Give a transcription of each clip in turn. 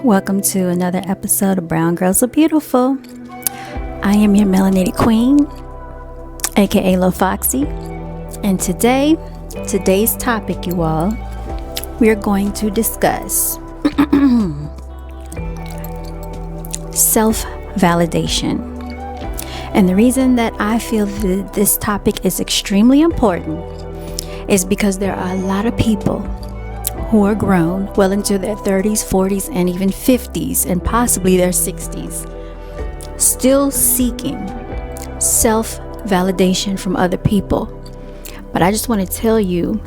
Welcome to another episode of Brown Girls Are Beautiful. I am your melanated queen, aka Lil Foxy, and today's topic, you all, we are going to discuss self-validation. And the reason that I feel that this topic is extremely important is because there are a lot of people who are grown well into their 30s, 40s, and even 50s, and possibly their 60s, still seeking self-validation from other people. But I just want to tell you,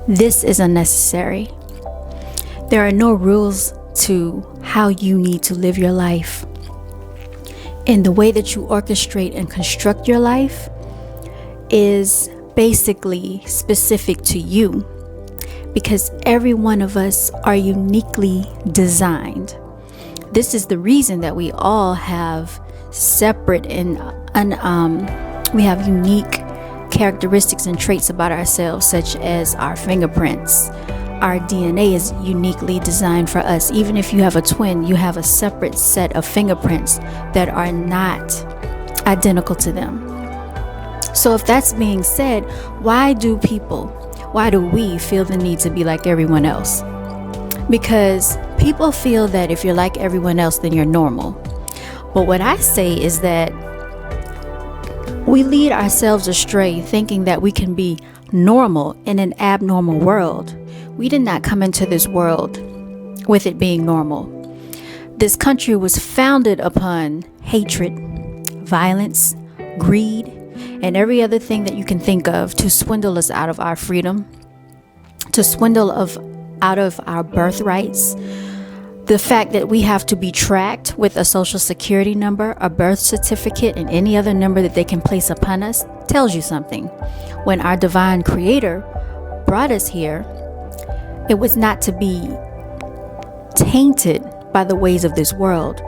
this is unnecessary. There are no rules to how you need to live your life. And the way that you orchestrate and construct your life is basically specific to you, because every one of us are uniquely designed. This is the reason that we all have separate and we have unique characteristics and traits about ourselves, such as our fingerprints. Our DNA is uniquely designed for us. Even if you have a twin, you have a separate set of fingerprints that are not identical to them. So if that's being said, why do we feel the need to be like everyone else? Because people feel that if you're like everyone else, then you're normal. But what I say is that we lead ourselves astray thinking that we can be normal in an abnormal world. We did not come into this world with it being normal. This country was founded upon hatred, violence, greed, and every other thing that you can think of to swindle us out of our freedom, to swindle out of our birthrights. The fact that we have to be tracked with a social security number, a birth certificate, and any other number that they can place upon us tells you something. When our divine creator brought us here, it was not to be tainted by the ways of this world.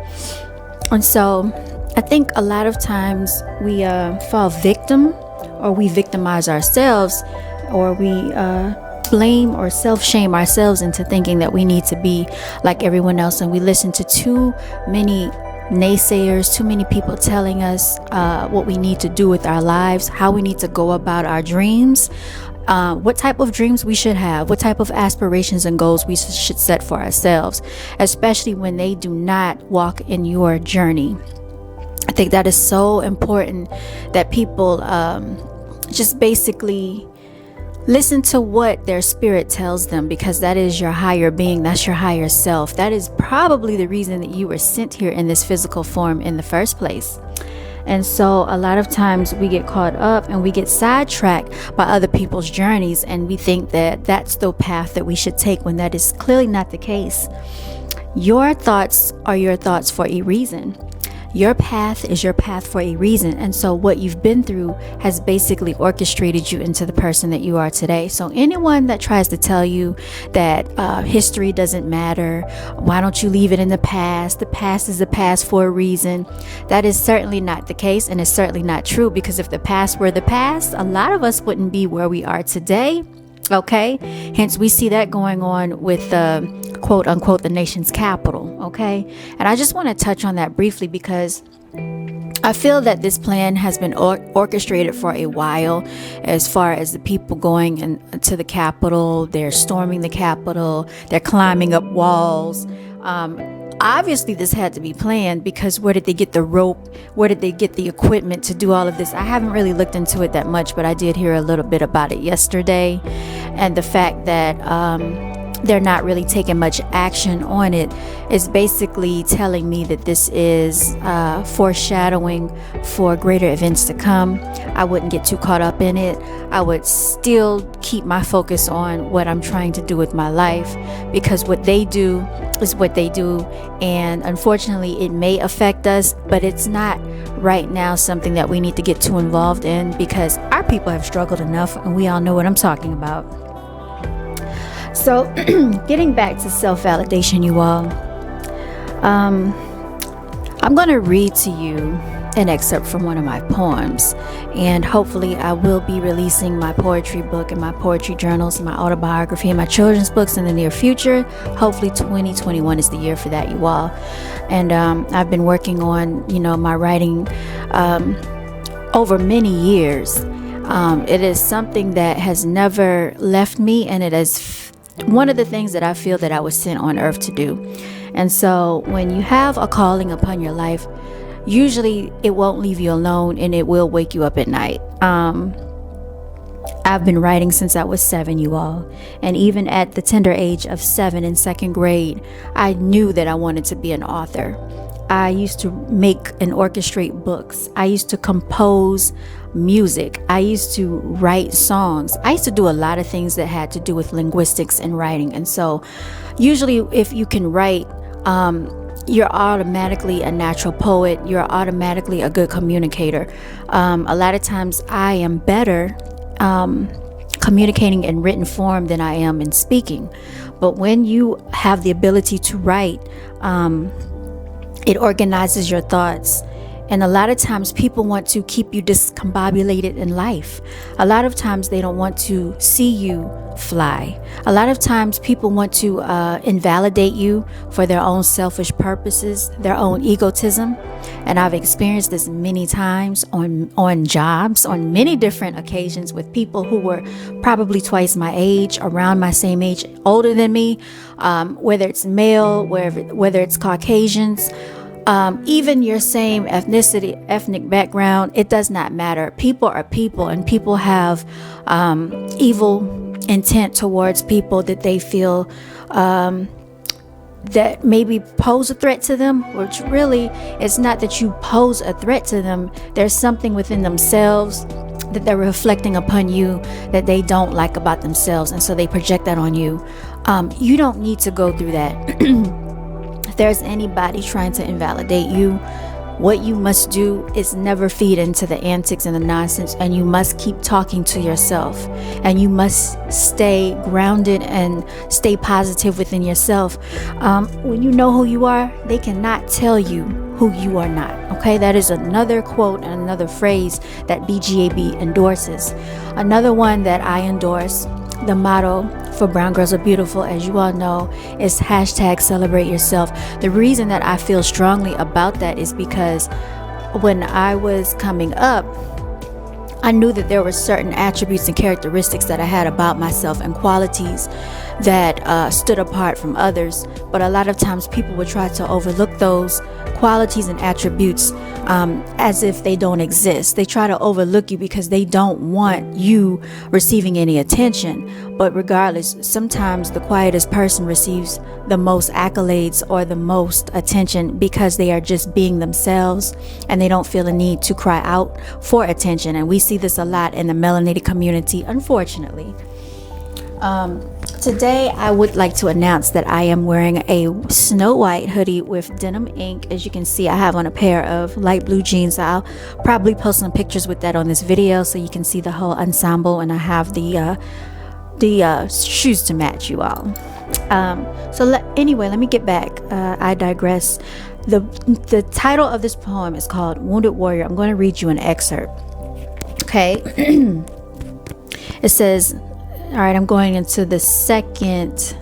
And so I think a lot of times we fall victim, or we victimize ourselves, or we blame or self-shame ourselves into thinking that we need to be like everyone else. And we listen to too many naysayers, too many people telling us what we need to do with our lives, how we need to go about our dreams, what type of dreams we should have, what type of aspirations and goals we should set for ourselves, especially when they do not walk in your journey. I think that is so important that people just basically listen to what their spirit tells them, because that is your higher being, that's your higher self. That is probably the reason that you were sent here in this physical form in the first place. And so a lot of times we get caught up and we get sidetracked by other people's journeys, and we think that that's the path that we should take, when that is clearly not the case. Your thoughts are your thoughts for a reason. Your path is your path for a reason. And so what you've been through has basically orchestrated you into the person that you are today. So anyone that tries to tell you that history doesn't matter, why don't you leave it in the past is the past for a reason, that is certainly not the case, and it's certainly not true. Because if the past were the past, a lot of us wouldn't be where we are today. Okay, hence we see that going on with quote unquote the nation's capital. Okay, and I just want to touch on that briefly, because I feel that this plan has been orchestrated for a while, as far as the people going to the Capitol. They're storming the Capitol, they're climbing up walls. Obviously this had to be planned, because where did they get the rope? Where did they get the equipment to do all of this? I haven't really looked into it that much, but I did hear a little bit about it yesterday. And the fact that they're not really taking much action on it is basically telling me that this is foreshadowing for greater events to come. I wouldn't get too caught up in it. I would still keep my focus on what I'm trying to do with my life, because what they do is what they do, and unfortunately it may affect us, but it's not right now something that we need to get too involved in, because our people have struggled enough, and we all know what I'm talking about. So getting back to self-validation, you all, I'm going to read to you an excerpt from one of my poems. And hopefully I will be releasing my poetry book and my poetry journals and my autobiography and my children's books in the near future. Hopefully 2021 is the year for that, you all. And I've been working on, my writing over many years. It is something that has never left me, and it is one of the things that I feel that I was sent on earth to do. And so when you have a calling upon your life, usually it won't leave you alone, and it will wake you up at night. I've been writing since I was 7, you all. And even at the tender age of 7 in 2nd grade, I knew that I wanted to be an author. I used to make and orchestrate books. I used to compose music. I used to write songs. I used to do a lot of things that had to do with linguistics and writing. And so usually if you can write, you're automatically a natural poet. You're automatically a good communicator. A lot of times I am better communicating in written form than I am in speaking. But when you have the ability to write, it organizes your thoughts. And a lot of times people want to keep you discombobulated in life. A lot of times they don't want to see you fly. A lot of times people want to invalidate you for their own selfish purposes, their own egotism. And I've experienced this many times on jobs, on many different occasions with people who were probably twice my age, around my same age, older than me, whether it's male, whether it's Caucasians, even your same ethnic background, it does not matter. People are people, and people have evil intent towards people that they feel that maybe pose a threat to them, which really it's not that you pose a threat to them. There's something within themselves that they're reflecting upon you that they don't like about themselves, and so they project that on you. You don't need to go through that. If there's anybody trying to invalidate you, what you must do is never feed into the antics and the nonsense, and you must keep talking to yourself, and you must stay grounded and stay positive within yourself. When you know who you are, they cannot tell you who you are not. Okay, that is another quote and another phrase that B.G.A.B endorses. Another one that I endorse, the motto for Brown Girls Are Beautiful, as you all know, is #celebrate yourself. The reason that I feel strongly about that is because when I was coming up, I knew that there were certain attributes and characteristics that I had about myself and qualities that stood apart from others. But a lot of times people would try to overlook those qualities and attributes as if they don't exist. They try to overlook you because they don't want you receiving any attention. But regardless, sometimes the quietest person receives the most accolades or the most attention because they are just being themselves and they don't feel a need to cry out for attention. And we see this a lot in the melanated community, unfortunately. Today I would like to announce that I am wearing a snow white hoodie with denim ink. As you can see, I have on a pair of light blue jeans. I'll probably post some pictures with that on this video so you can see the whole ensemble, and I have the shoes to match, you all. Anyway, let me get back. I digress. The title of this poem is called Wounded Warrior. I'm going to read you an excerpt. Okay. It says, all right, I'm going into the second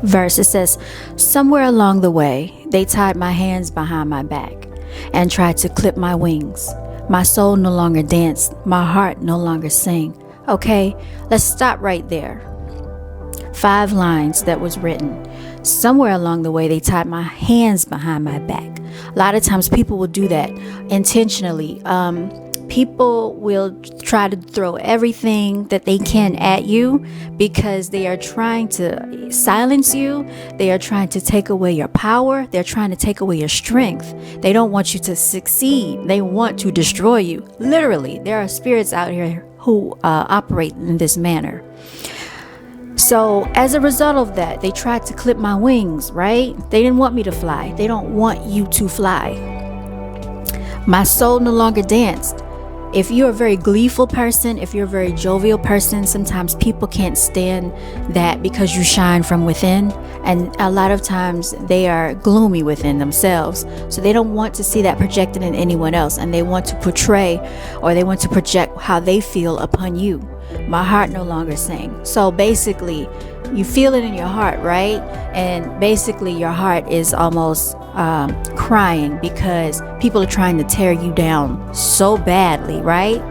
verse. It says, somewhere along the way, they tied my hands behind my back and tried to clip my wings. My soul no longer danced. My heart no longer sang. Okay, let's stop right there. 5 lines that was written. Somewhere along the way, they tied my hands behind my back. A lot of times people will do that intentionally. People will try to throw everything that they can at you because they are trying to silence you. They are trying to take away your power. They're trying to take away your strength. They don't want you to succeed. They want to destroy you. Literally, there are spirits out here who operate in this manner. So as a result of that, they tried to clip my wings, right? They didn't want me to fly. They don't want you to fly. My soul no longer danced. If you're a very gleeful person, if you're a very jovial person, sometimes people can't stand that because you shine from within. And a lot of times they are gloomy within themselves. So they don't want to see that projected in anyone else. And they want to portray, or they want to project how they feel upon you. My heart no longer sings. So basically, you feel it in your heart, right? And basically your heart is almost crying because people are trying to tear you down so badly, right?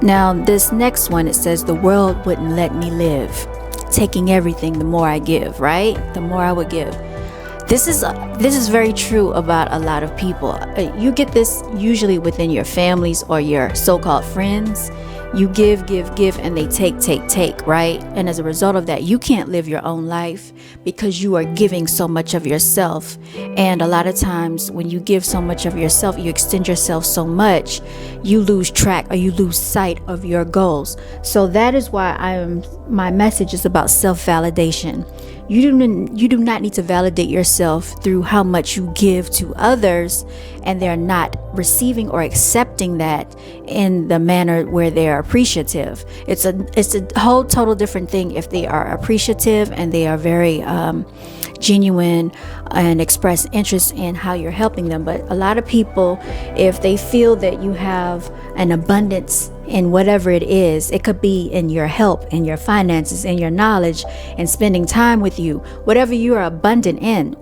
Now this next one, it says the world wouldn't let me live, taking everything the more I give, right? The more I would give. This is very true about a lot of people. You get this usually within your families or your so-called friends. You give, and they take, right? And as a result of that, you can't live your own life because you are giving so much of yourself. And a lot of times when you give so much of yourself, you extend yourself so much, you lose track or you lose sight of your goals. So that is why my message is about self-validation. You do not need to validate yourself through how much you give to others and they're not receiving or accepting that in the manner where they're appreciative. It's a whole total different thing if they are appreciative and they are very genuine and express interest in how you're helping them. But a lot of people, if they feel that you have an abundance in whatever it is, it could be in your help, in your finances, in your knowledge, and spending time with you, whatever you are abundant in,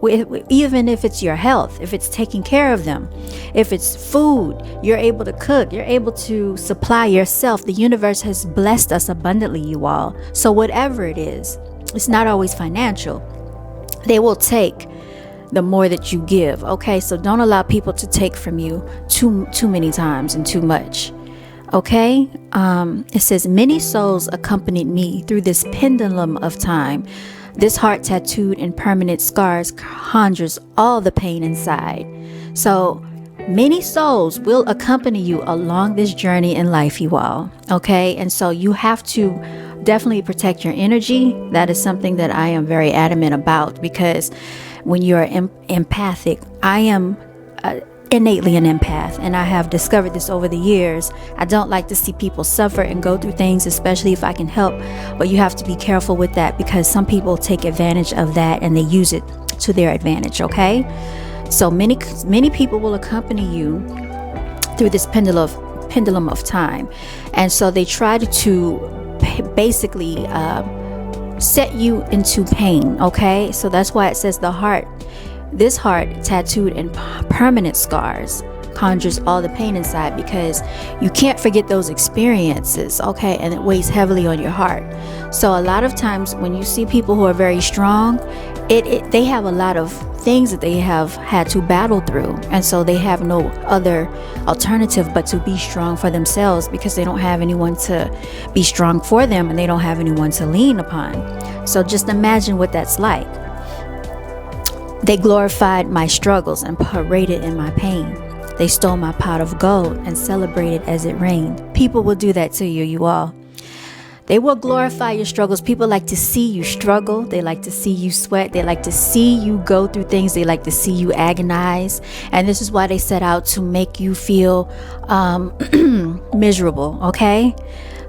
even if it's your health, if it's taking care of them, if it's food, you're able to cook, you're able to supply yourself. The universe has blessed us abundantly, you all. So whatever it is, it's not always financial. They will take the more that you give. Okay, so don't allow people to take from you too many times and too much. Okay, it says many souls accompanied me through this pendulum of time. This heart tattooed in permanent scars conjures all the pain inside. So many souls will accompany you along this journey in life, you all. Okay, and so you have to definitely protect your energy. That is something that I am very adamant about, because when you're empathic, I am innately an empath, and I have discovered this over the years. I don't like to see people suffer and go through things, especially if I can help, but you have to be careful with that, because some people take advantage of that and they use it to their advantage. Okay, so many people will accompany you through this pendulum of time, and so they try to basically set you into pain. Okay, so that's why it says this heart tattooed in permanent scars conjures all the pain inside, because you can't forget those experiences. Okay, and it weighs heavily on your heart. So a lot of times when you see people who are very strong, they have a lot of things that they have had to battle through, and so they have no other alternative but to be strong for themselves, because they don't have anyone to be strong for them and they don't have anyone to lean upon. So just imagine what that's like. They glorified my struggles and paraded in my pain. They stole my pot of gold and celebrated as it rained. People will do that to you, you all. They will glorify your struggles. People like to see you struggle. They like to see you sweat. They like to see you go through things. They like to see you agonize. And this is why they set out to make you feel miserable, okay?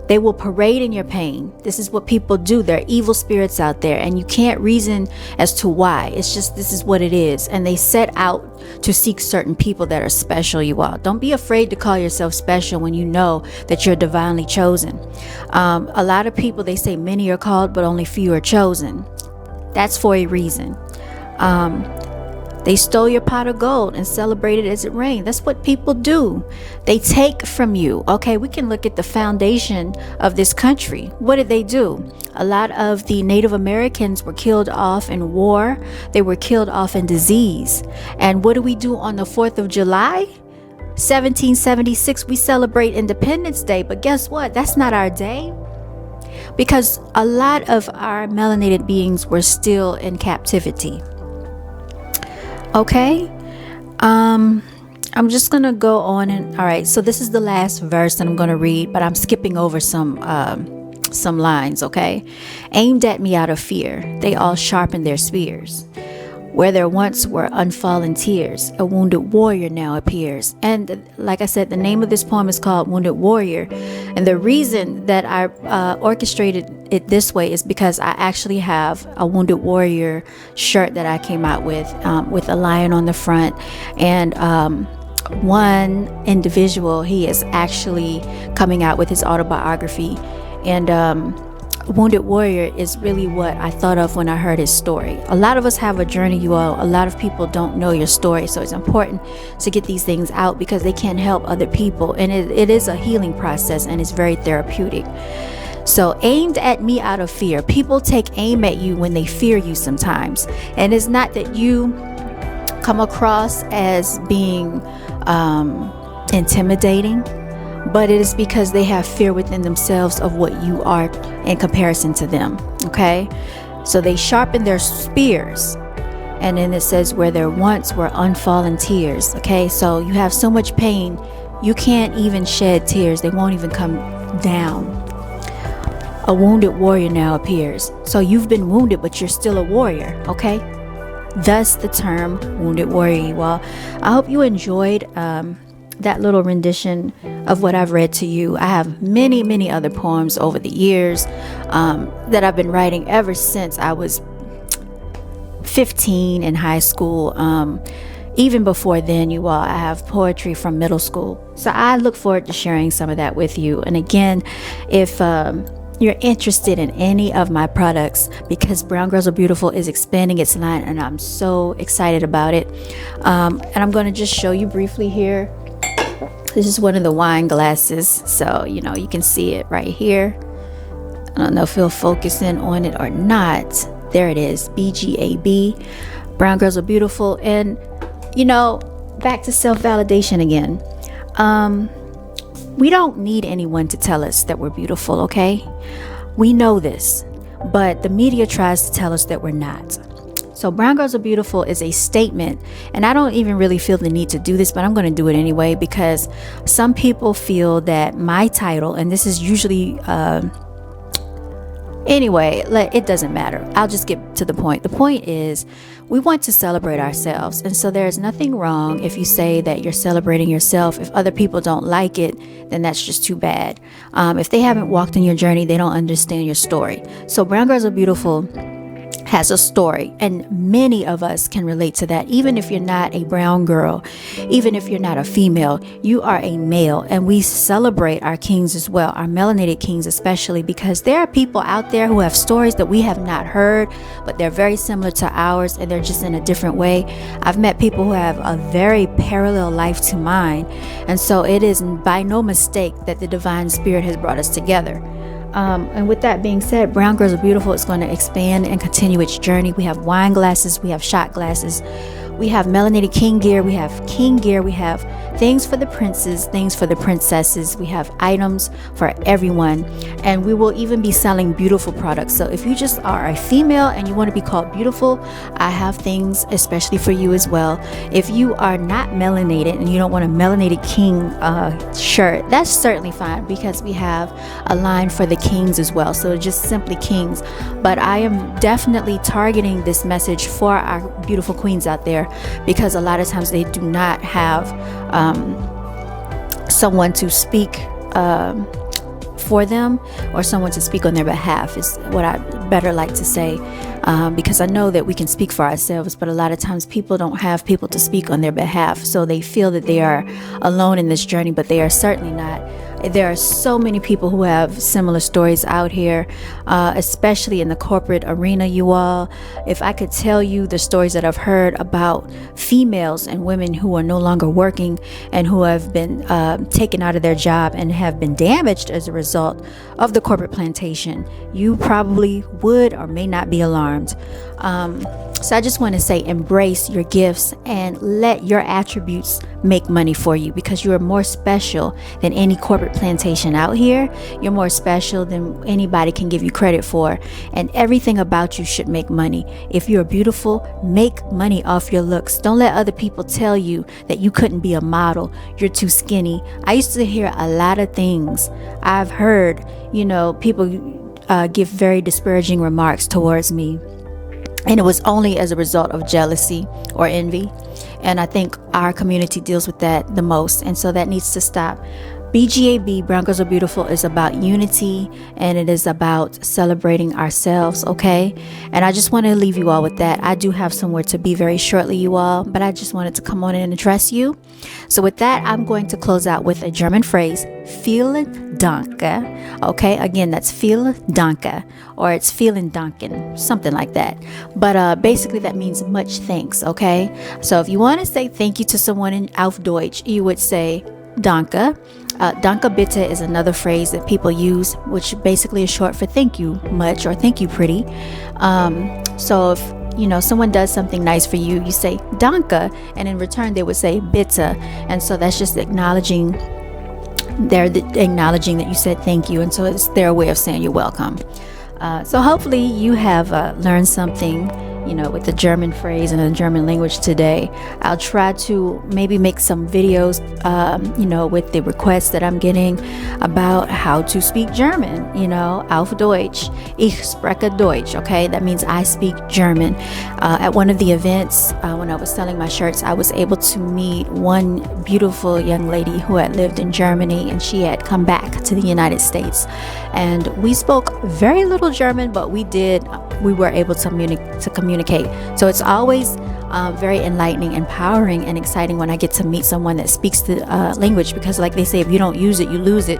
They will parade in your pain. This is what people do. There are evil spirits out there, and you can't reason as to why. It's just, this is what it is. And they set out to seek certain people that are special, you all. Don't be afraid to call yourself special when you know that you're divinely chosen. A lot of people, they say many are called, but only few are chosen. That's for a reason. They stole your pot of gold and celebrated as it rained. That's what people do. They take from you. Okay, we can look at the foundation of this country. What did they do? A lot of the Native Americans were killed off in war. They were killed off in disease. And what do we do on the 4th of July? 1776, we celebrate Independence Day. But guess what? That's not our day. Because a lot of our melanated beings were still in captivity. Okay, I'm just gonna go on and all right. So this is the last verse that I'm gonna read, but I'm skipping over some lines. Okay, aimed at me out of fear, they all sharpened their spears. Where there once were unfallen tears, a wounded warrior now appears. And like I said, the name of this poem is called Wounded Warrior. And the reason that I orchestrated it this way is because I actually have a Wounded Warrior shirt that I came out with a lion on the front. And one individual, he is actually coming out with his autobiography. And Wounded Warrior is really what I thought of when I heard his story. A lot of us have a journey, you all. A lot of people don't know your story, so it's important to get these things out because they can help other people, and it is a healing process, and it's very therapeutic. So, aimed at me out of fear. People take aim at you when they fear you sometimes, and it's not that you come across as being intimidating, but it is because they have fear within themselves of what you are in comparison to them. Okay, so they sharpen their spears, and then it says where there once were unfallen tears. Okay, so you have so much pain you can't even shed tears, they won't even come down. A wounded warrior now appears. So you've been wounded, but you're still a warrior. Okay, thus the term Wounded Warrior, you all. I hope you enjoyed that little rendition of what I've read to you. I have many other poems over the years that I've been writing ever since I was 15 in high school. Even before then, you all, I have poetry from middle school. So I look forward to sharing some of that with you. And again, if you're interested in any of my products, because Brown Girls Are Beautiful is expanding its line, and I'm so excited about it. And I'm going to just show you briefly here. This is one of the wine glasses, so you know you can see it right here. I don't know if you'll focus in on it or not. There it is, B.G.A.B. Brown Girls Are Beautiful. And you know, back to self-validation again. We don't need anyone to tell us that we're beautiful, okay? We know this, but the media tries to tell us that we're not. So Brown Girls Are Beautiful is a statement, and I don't even really feel the need to do this, but I'm going to do it anyway, because some people feel that my title, and this is usually anyway, it doesn't matter. I'll just get to the point. The point is, we want to celebrate ourselves, and so there's nothing wrong if you say that you're celebrating yourself. If other people don't like it, then that's just too bad. If they haven't walked in your journey, they don't understand your story. So Brown Girls Are Beautiful has a story, and many of us can relate to that. Even if you're not a brown girl, even if you're not a female, you are a male, and we celebrate our kings as well, our melanated kings especially, because there are people out there who have stories that we have not heard, but they're very similar to ours, and they're just in a different way. I've met people who have a very parallel life to mine, and so it is by no mistake that the divine spirit has brought us together. And with that being said, Brown Girls Are Beautiful is going to expand and continue its journey. We have wine glasses, we have shot glasses, we have melanated king gear, we have king gear, we have things for the princes, things for the princesses, we have items for everyone, and we will even be selling beautiful products. So if you just are a female and you want to be called beautiful, I have things especially for you as well. If you are not melanated and you don't want a melanated king shirt, that's certainly fine, because we have a line for the kings as well, so just simply kings. But I am definitely targeting this message for our beautiful queens out there, because a lot of times they do not have someone to speak for them, or someone to speak on their behalf, is what I better like to say, because I know that we can speak for ourselves, but a lot of times people don't have people to speak on their behalf, so they feel that they are alone in this journey, but they are certainly not. There are so many people who have similar stories out here, especially in the corporate arena, you all. If I could tell you the stories that I've heard about females and women who are no longer working and who have been taken out of their job and have been damaged as a result of the corporate plantation, you probably would or may not be alarmed. So I just want to say, embrace your gifts and let your attributes make money for you, because you are more special than any corporate plantation out here. You're more special than anybody can give you credit for, and everything about you should make money. If you're beautiful, make money off your looks. Don't let other people tell you that you couldn't be a model, you're too skinny. I used to hear a lot of things. I've heard, people give very disparaging remarks towards me. And it was only as a result of jealousy or envy. And I think our community deals with that the most. And so that needs to stop. B.G.A.B, Brown Girls Are Beautiful, is about unity, and it is about celebrating ourselves, okay? And I just want to leave you all with that. I do have somewhere to be very shortly, you all, but I just wanted to come on in and address you. So with that, I'm going to close out with a German phrase, vielen Dank, okay? Again, that's vielen Dank, or it's vielen Danken, something like that. But basically that means much thanks, okay? So if you want to say thank you to someone in Auf Deutsch, you would say Danke. Danke bitte is another phrase that people use, which basically is short for thank you much or thank you pretty. So if someone does something nice for you, you say Danke, and in return they would say bitte, and so that's just acknowledging acknowledging that you said thank you, and so it's their way of saying you're welcome. So hopefully you have learned something with the German phrase and the German language today. I'll try to maybe make some videos, with the requests that I'm getting about how to speak German, auf Deutsch. Ich spreche Deutsch, okay? That means I speak German. At one of the events, when I was selling my shirts, I was able to meet one beautiful young lady who had lived in Germany, and she had come back to the United States. And we spoke very little German, but we were able to communicate. So it's always very enlightening, empowering, and exciting when I get to meet someone that speaks the language, because like they say, if you don't use it, you lose it.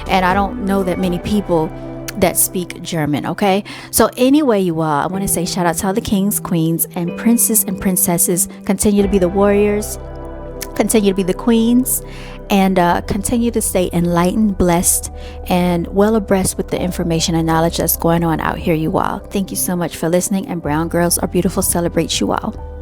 And I don't know that many people that speak German, okay? So anyway, you all, I want to say shout out to all the kings, queens, and princes and princesses. Continue to be the warriors, continue to be the queens, and continue to stay enlightened, blessed, and well abreast with the information and knowledge that's going on out here, you all. Thank you so much for listening, and Brown Girls Are Beautiful celebrates you all.